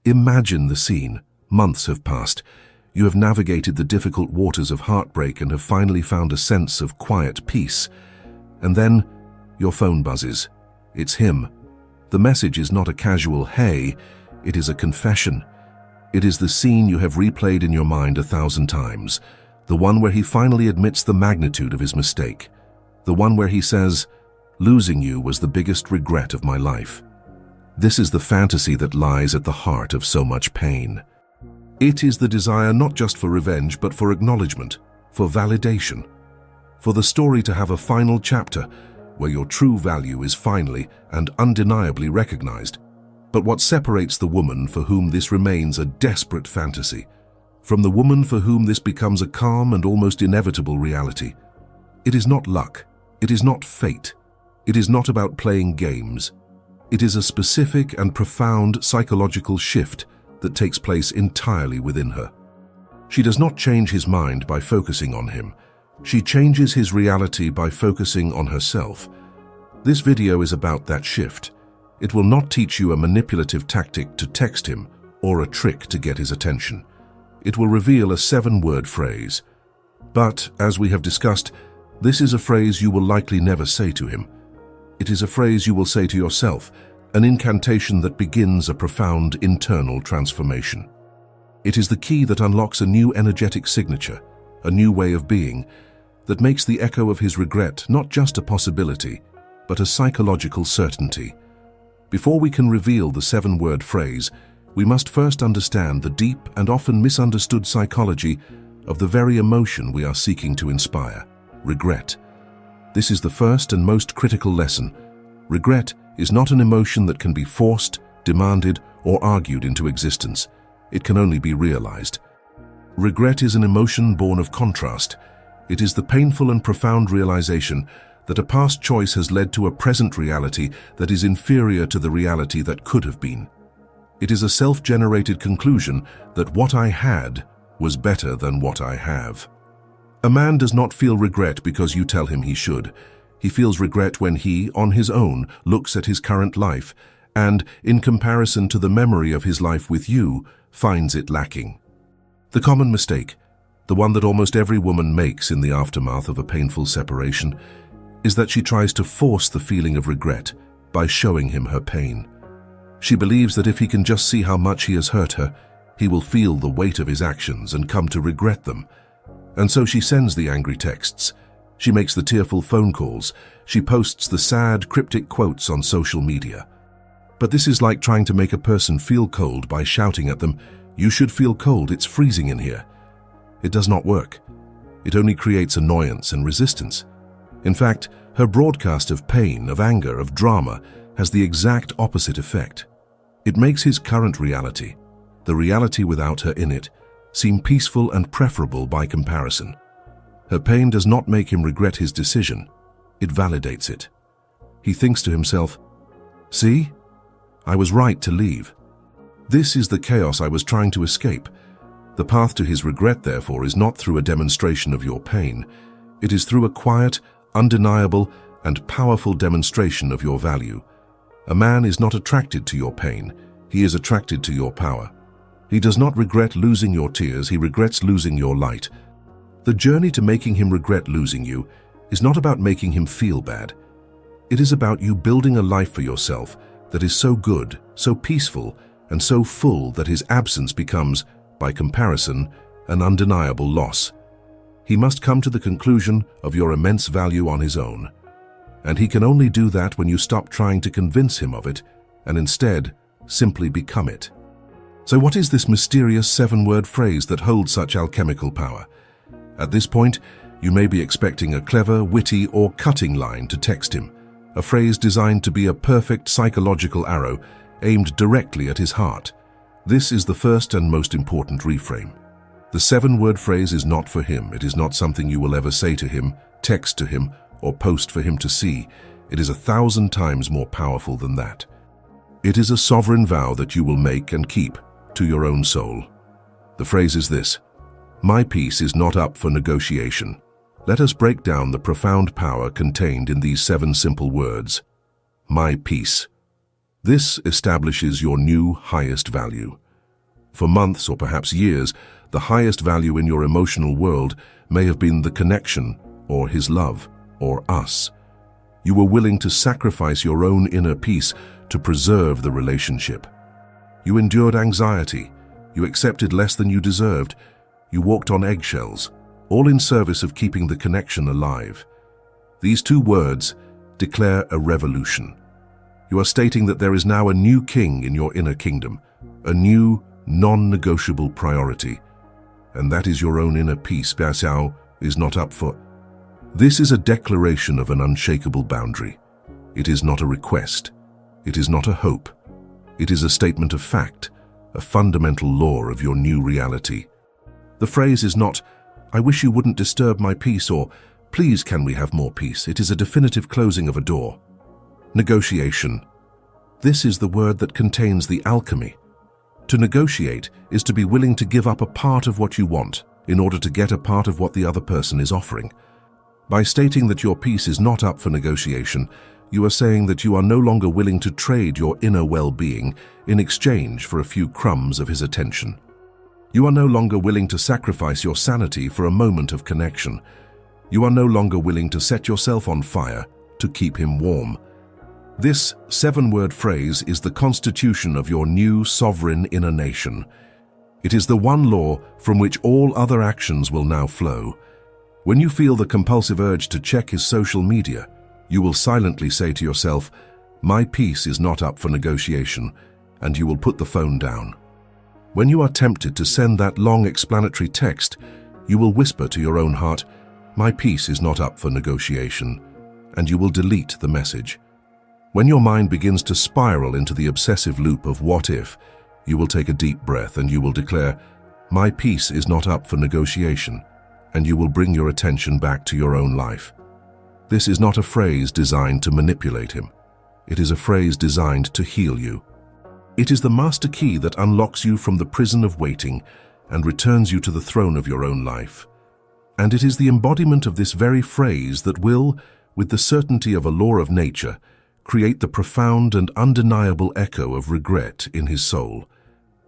Imagine the scene. Months have passed. You have navigated the difficult waters of heartbreak and have finally found a sense of quiet peace. And then, your phone buzzes. It's him. The message is not a casual "hey," it is a confession. It is the scene you have replayed in your mind 1,000 times. The one where he finally admits the magnitude of his mistake. The one where he says, "Losing you was the biggest regret of my life." This is the fantasy that lies at the heart of so much pain. It is the desire not just for revenge, but for acknowledgement, for validation, for the story to have a final chapter where your true value is finally and undeniably recognized. But what separates the woman for whom this remains a desperate fantasy from the woman for whom this becomes a calm and almost inevitable reality? It is not luck. It is not fate. It is not about playing games. It is a specific and profound psychological shift that takes place entirely within her. She does not change his mind by focusing on him. She changes his reality by focusing on herself. This video is about that shift. It will not teach you a manipulative tactic to text him or a trick to get his attention. It will reveal a 7-word phrase. But, as we have discussed, this is a phrase you will likely never say to him. It is a phrase you will say to yourself, an incantation that begins a profound internal transformation. It is the key that unlocks a new energetic signature, a new way of being, that makes the echo of his regret not just a possibility, but a psychological certainty. Before we can reveal the 7-word phrase, we must first understand the deep and often misunderstood psychology of the very emotion we are seeking to inspire: regret. This is the first and most critical lesson. Regret is not an emotion that can be forced, demanded, or argued into existence. It can only be realized. Regret is an emotion born of contrast. It is the painful and profound realization that a past choice has led to a present reality that is inferior to the reality that could have been. It is a self-generated conclusion that what I had was better than what I have. A man does not feel regret because you tell him he should. He feels regret when he, on his own, looks at his current life and, in comparison to the memory of his life with you, finds it lacking. The common mistake, the one that almost every woman makes in the aftermath of a painful separation, is that she tries to force the feeling of regret by showing him her pain. She believes that if he can just see how much he has hurt her, he will feel the weight of his actions and come to regret them. And so she sends the angry texts. She makes the tearful phone calls. She posts the sad, cryptic quotes on social media. But this is like trying to make a person feel cold by shouting at them, "You should feel cold, it's freezing in here." It does not work. It only creates annoyance and resistance. In fact, her broadcast of pain, of anger, of drama has the exact opposite effect. It makes his current reality, the reality without her in it, seem peaceful and preferable by comparison. Her pain does not make him regret his decision. It validates it. He thinks to himself, "See? I was right to leave. This is the chaos I was trying to escape." The path to his regret, therefore, is not through a demonstration of your pain. It is through a quiet, undeniable, and powerful demonstration of your value. A man is not attracted to your pain. He is attracted to your power. He does not regret losing your tears. He regrets losing your light. The journey to making him regret losing you is not about making him feel bad. It is about you building a life for yourself that is so good, so peaceful, and so full that his absence becomes, by comparison, an undeniable loss. He must come to the conclusion of your immense value on his own. And he can only do that when you stop trying to convince him of it and instead simply become it. So what is this mysterious 7-word phrase that holds such alchemical power? At this point, you may be expecting a clever, witty, or cutting line to text him, a phrase designed to be a perfect psychological arrow aimed directly at his heart. This is the first and most important reframe. The 7-word phrase is not for him. It is not something you will ever say to him, text to him, or post for him to see. It is 1,000 times more powerful than that. It is a sovereign vow that you will make and keep to your own soul. The phrase is this: "My peace is not up for negotiation." Let us break down the profound power contained in these 7 simple words. My peace. This establishes your new highest value. For months or perhaps years, the highest value in your emotional world may have been the connection, or his love, or us. You were willing to sacrifice your own inner peace to preserve the relationship. You endured anxiety. You accepted less than you deserved. You walked on eggshells, all in service of keeping the connection alive. These two words declare a revolution. You are stating that there is now a new king in your inner kingdom, a new, non-negotiable priority. And that is your own inner peace. Basao is not up for. This is a declaration of an unshakable boundary. It is not a request. It is not a hope. It is a statement of fact, a fundamental law of your new reality. The phrase is not, "I wish you wouldn't disturb my peace," or "Please, can we have more peace?" It is a definitive closing of a door. Negotiation. This is the word that contains the alchemy. To negotiate is to be willing to give up a part of what you want in order to get a part of what the other person is offering. By stating that your peace is not up for negotiation, you are saying that you are no longer willing to trade your inner well-being in exchange for a few crumbs of his attention. You are no longer willing to sacrifice your sanity for a moment of connection. You are no longer willing to set yourself on fire to keep him warm. This 7-word phrase is the constitution of your new sovereign inner nation. It is the one law from which all other actions will now flow. When you feel the compulsive urge to check his social media, you will silently say to yourself, "My peace is not up for negotiation," and you will put the phone down. When you are tempted to send that long explanatory text, you will whisper to your own heart, "My peace is not up for negotiation," and you will delete the message. When your mind begins to spiral into the obsessive loop of what if, you will take a deep breath and you will declare, "My peace is not up for negotiation," and you will bring your attention back to your own life. This is not a phrase designed to manipulate him. It is a phrase designed to heal you. It is the master key that unlocks you from the prison of waiting and returns you to the throne of your own life. And it is the embodiment of this very phrase that will, with the certainty of a law of nature, create the profound and undeniable echo of regret in his soul.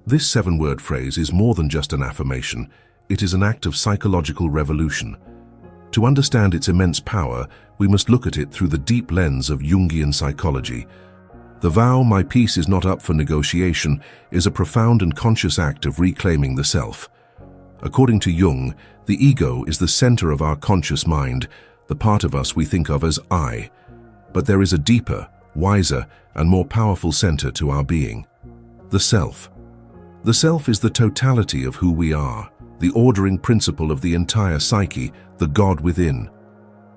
This 7-word phrase is more than just an affirmation. It is an act of psychological revolution. To understand its immense power, we must look at it through the deep lens of Jungian psychology. The vow, "My peace is not up for negotiation," is a profound and conscious act of reclaiming the self. According to Jung, the ego is the center of our conscious mind, the part of us we think of as I. But there is a deeper, wiser, and more powerful center to our being: the self. The self is the totality of who we are, the ordering principle of the entire psyche, the God within.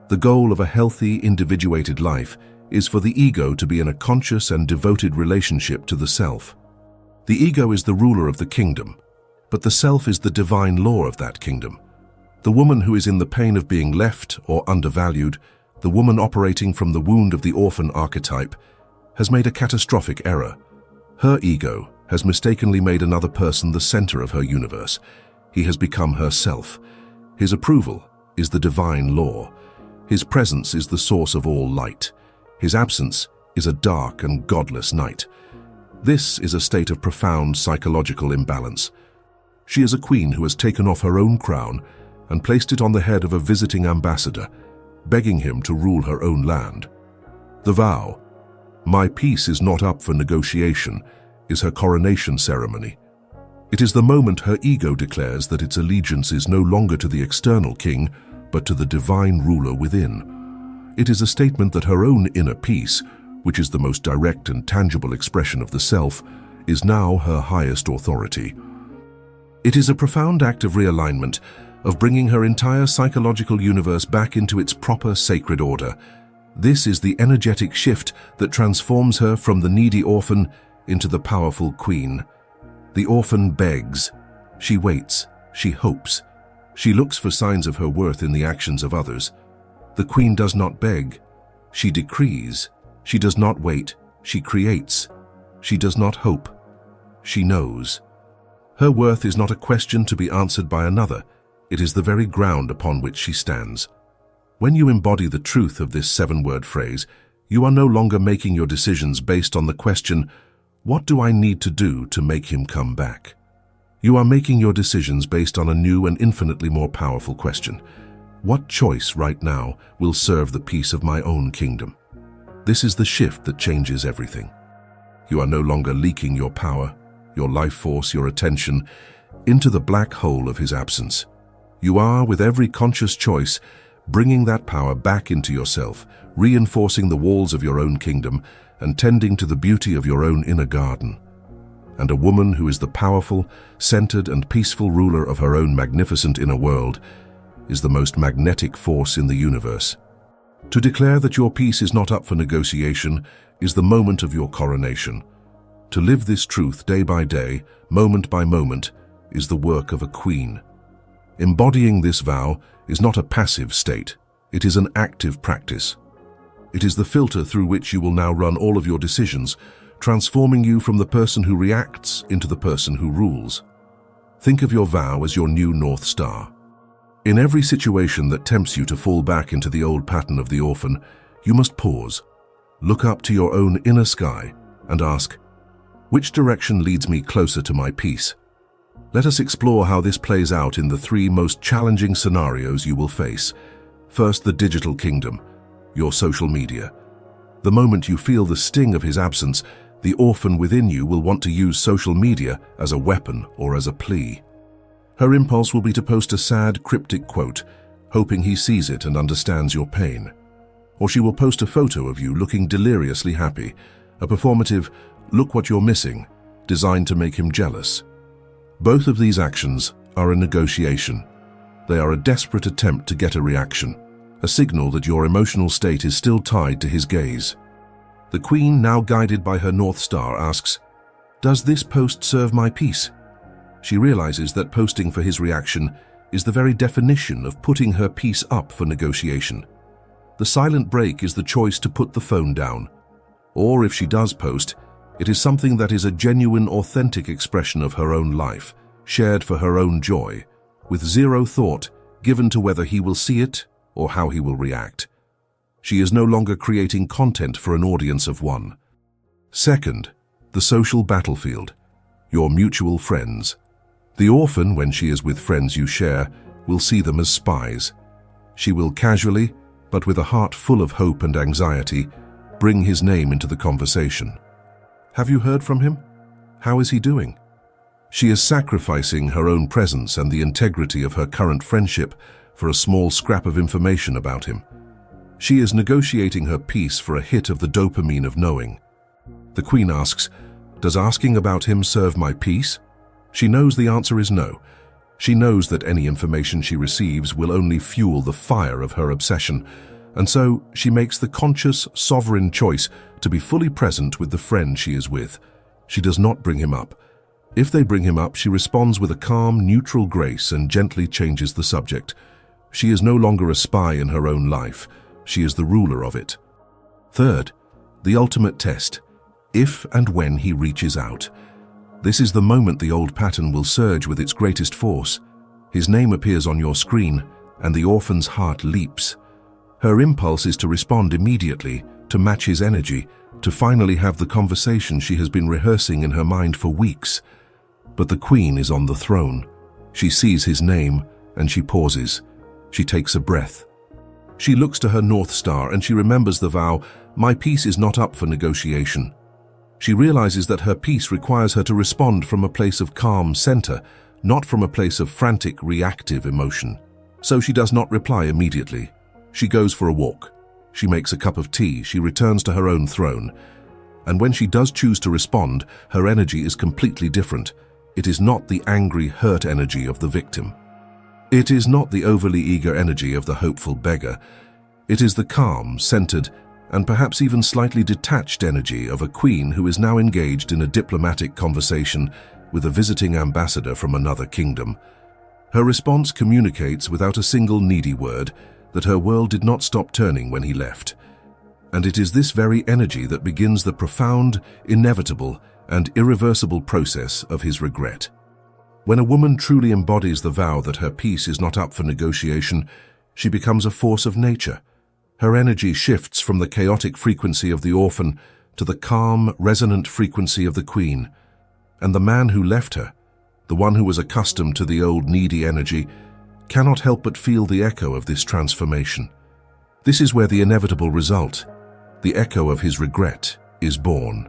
The goal of a healthy, individuated life is for the ego to be in a conscious and devoted relationship to the self. The ego is the ruler of the kingdom, but the self is the divine law of that kingdom. The woman who is in the pain of being left or undervalued, the woman operating from the wound of the orphan archetype, has made a catastrophic error. Her ego has mistakenly made another person the center of her universe. He has become herself. His approval is the divine law. His presence is the source of all light. His absence is a dark and godless night. This is a state of profound psychological imbalance. She is a queen who has taken off her own crown and placed it on the head of a visiting ambassador, begging him to rule her own land. The vow, "My peace is not up for negotiation," is her coronation ceremony. It is the moment her ego declares that its allegiance is no longer to the external king, but to the divine ruler within. It is a statement that her own inner peace, which is the most direct and tangible expression of the self, is now her highest authority. It is a profound act of realignment, of bringing her entire psychological universe back into its proper sacred order. This is the energetic shift that transforms her from the needy orphan into the powerful queen. The orphan begs. She waits. She hopes. She looks for signs of her worth in the actions of others. The queen does not beg. She decrees. She does not wait. She creates. She does not hope. She knows. Her worth is not a question to be answered by another. It is the very ground upon which she stands. When you embody the truth of this 7-word phrase, you are no longer making your decisions based on the question, "What do I need to do to make him come back?" You are making your decisions based on a new and infinitely more powerful question. What choice right now will serve the peace of my own kingdom? This is the shift that changes everything. You are no longer leaking your power, your life force, your attention into the black hole of his absence. You are, with every conscious choice, bringing that power back into yourself, reinforcing the walls of your own kingdom and tending to the beauty of your own inner garden. And a woman who is the powerful, centered and peaceful ruler of her own magnificent inner world is the most magnetic force in the universe. To declare that your peace is not up for negotiation is the moment of your coronation. To live this truth day by day, moment by moment, is the work of a queen. Embodying this vow is not a passive state, it is an active practice. It is the filter through which you will now run all of your decisions, transforming you from the person who reacts into the person who rules. Think of your vow as your new North Star. In every situation that tempts you to fall back into the old pattern of the orphan, you must pause, look up to your own inner sky, and ask, which direction leads me closer to my peace? Let us explore how this plays out in the three most challenging scenarios you will face. First, the digital kingdom, your social media. The moment you feel the sting of his absence, the orphan within you will want to use social media as a weapon or as a plea. Her impulse will be to post a sad, cryptic quote, hoping he sees it and understands your pain. Or she will post a photo of you looking deliriously happy, a performative, look what you're missing, designed to make him jealous. Both of these actions are a negotiation. They are a desperate attempt to get a reaction, a signal that your emotional state is still tied to his gaze. The queen, now guided by her North Star, asks, does this post serve my peace? She realizes that posting for his reaction is the very definition of putting her peace up for negotiation. The silent break is the choice to put the phone down. Or if she does post, it is something that is a genuine, authentic expression of her own life, shared for her own joy, with zero thought given to whether he will see it or how he will react. She is no longer creating content for an audience of one. Second, the social battlefield, your mutual friends. The orphan, when she is with friends you share, will see them as spies. She will casually, but with a heart full of hope and anxiety, bring his name into the conversation. Have you heard from him? How is he doing? She is sacrificing her own presence and the integrity of her current friendship for a small scrap of information about him. She is negotiating her peace for a hit of the dopamine of knowing. The queen asks, does asking about him serve my peace? She knows the answer is no. She knows that any information she receives will only fuel the fire of her obsession, and so she makes the conscious, sovereign choice to be fully present with the friend she is with. She does not bring him up. If they bring him up, she responds with a calm, neutral grace and gently changes the subject. She is no longer a spy in her own life. She is the ruler of it. Third, the ultimate test, if and when he reaches out. This is the moment the old pattern will surge with its greatest force. His name appears on your screen, and the orphan's heart leaps. Her impulse is to respond immediately, to match his energy, to finally have the conversation she has been rehearsing in her mind for weeks. But the queen is on the throne. She sees his name, and she pauses. She takes a breath. She looks to her North Star, and she remembers the vow, my peace is not up for negotiation. She realizes that her peace requires her to respond from a place of calm center, not from a place of frantic, reactive emotion. So she does not reply immediately. She goes for a walk. She makes a cup of tea. She returns to her own throne. And when she does choose to respond, her energy is completely different. It is not the angry, hurt energy of the victim. It is not the overly eager energy of the hopeful beggar. It is the calm, centered, and perhaps even slightly detached energy of a queen who is now engaged in a diplomatic conversation with a visiting ambassador from another kingdom. Her response communicates without a single needy word that her world did not stop turning when he left. And it is this very energy that begins the profound, inevitable, and irreversible process of his regret. When a woman truly embodies the vow that her peace is not up for negotiation, she becomes a force of nature. Her energy shifts from the chaotic frequency of the orphan to the calm, resonant frequency of the queen. And the man who left her, the one who was accustomed to the old needy energy, cannot help but feel the echo of this transformation. This is where the inevitable result, the echo of his regret, is born.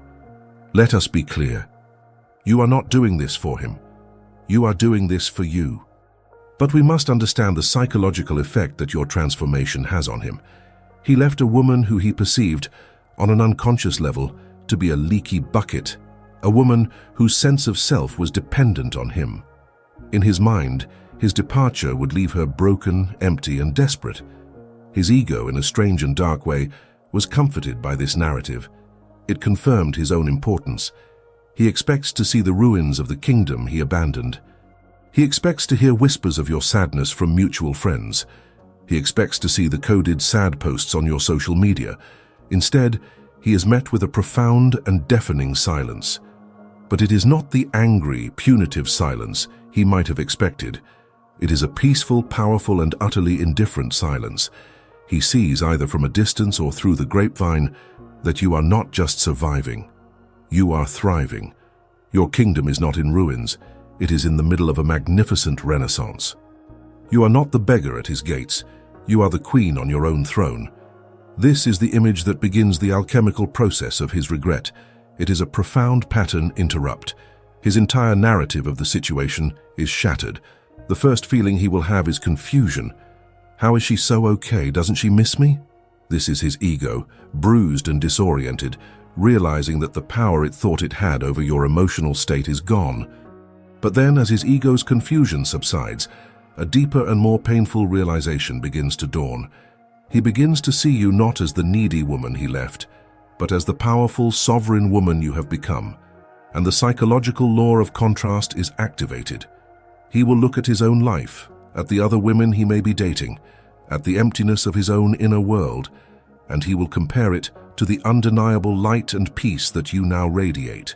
Let us be clear. You are not doing this for him. You are doing this for you. But we must understand the psychological effect that your transformation has on him. He left a woman who he perceived, on an unconscious level, to be a leaky bucket, a woman whose sense of self was dependent on him. In his mind, his departure would leave her broken, empty, and desperate. His ego, in a strange and dark way, was comforted by this narrative. It confirmed his own importance. He expects to see the ruins of the kingdom he abandoned. He expects to hear whispers of your sadness from mutual friends. He expects to see the coded sad posts on your social media. Instead, he is met with a profound and deafening silence. But it is not the angry, punitive silence he might have expected. It is a peaceful, powerful, and utterly indifferent silence. He sees, either from a distance or through the grapevine, that you are not just surviving. You are thriving. Your kingdom is not in ruins. It is in the middle of a magnificent renaissance. You are not the beggar at his gates. You are the queen on your own throne. This is the image that begins the alchemical process of his regret. It is a profound pattern interrupt. His entire narrative of the situation is shattered. The first feeling he will have is confusion. How is she so okay? Doesn't she miss me? This is his ego, bruised and disoriented, realizing that the power it thought it had over your emotional state is gone. But then, as his ego's confusion subsides, a deeper and more painful realization begins to dawn. He begins to see you not as the needy woman he left, but as the powerful, sovereign woman you have become. And the psychological law of contrast is activated. He will look at his own life, at the other women he may be dating, at the emptiness of his own inner world, and he will compare it to the undeniable light and peace that you now radiate.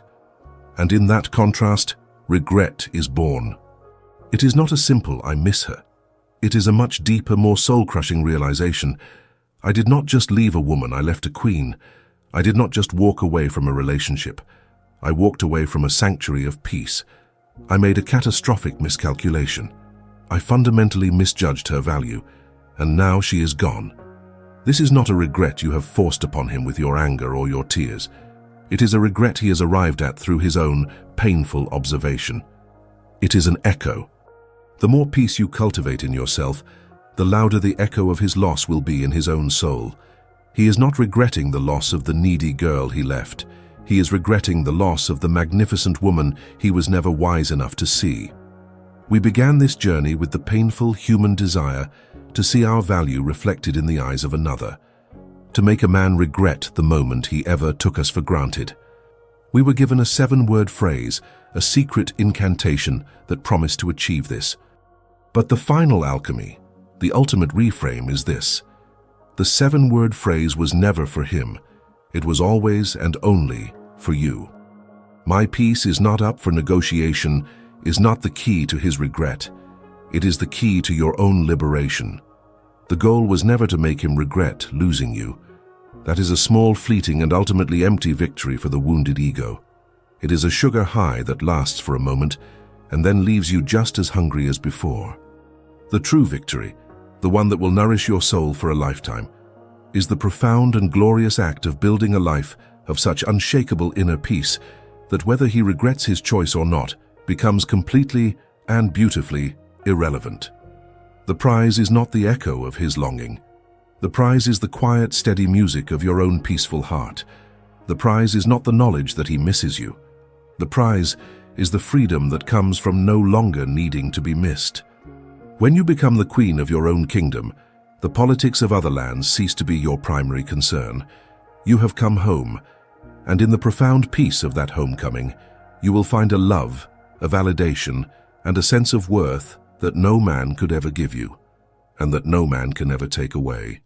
And in that contrast, regret is born. It is not a simple "I miss her." It is a much deeper, more soul-crushing realization. I did not just leave a woman, I left a queen. I did not just walk away from a relationship. I walked away from a sanctuary of peace. I made a catastrophic miscalculation. I fundamentally misjudged her value, and now she is gone. This is not a regret you have forced upon him with your anger or your tears. It is a regret he has arrived at through his own painful observation. It is an echo. The more peace you cultivate in yourself, the louder the echo of his loss will be in his own soul. He is not regretting the loss of the needy girl he left. He is regretting the loss of the magnificent woman he was never wise enough to see. We began this journey with the painful human desire to see our value reflected in the eyes of another, to make a man regret the moment he ever took us for granted. We were given a 7-word phrase, a secret incantation that promised to achieve this. But the final alchemy, the ultimate reframe, is this. The 7-word phrase was never for him. It was always and only for you. My peace is not up for negotiation, is not the key to his regret. It is the key to your own liberation. The goal was never to make him regret losing you. That is a small, fleeting, and ultimately empty victory for the wounded ego. It is a sugar high that lasts for a moment and then leaves you just as hungry as before. The true victory, the one that will nourish your soul for a lifetime, is the profound and glorious act of building a life of such unshakable inner peace that whether he regrets his choice or not becomes completely and beautifully irrelevant. The prize is not the echo of his longing. The prize is the quiet, steady music of your own peaceful heart. The prize is not the knowledge that he misses you. The prize is the freedom that comes from no longer needing to be missed. When you become the queen of your own kingdom, the politics of other lands cease to be your primary concern. You have come home, and in the profound peace of that homecoming, you will find a love, a validation, and a sense of worth that no man could ever give you, and that no man can ever take away.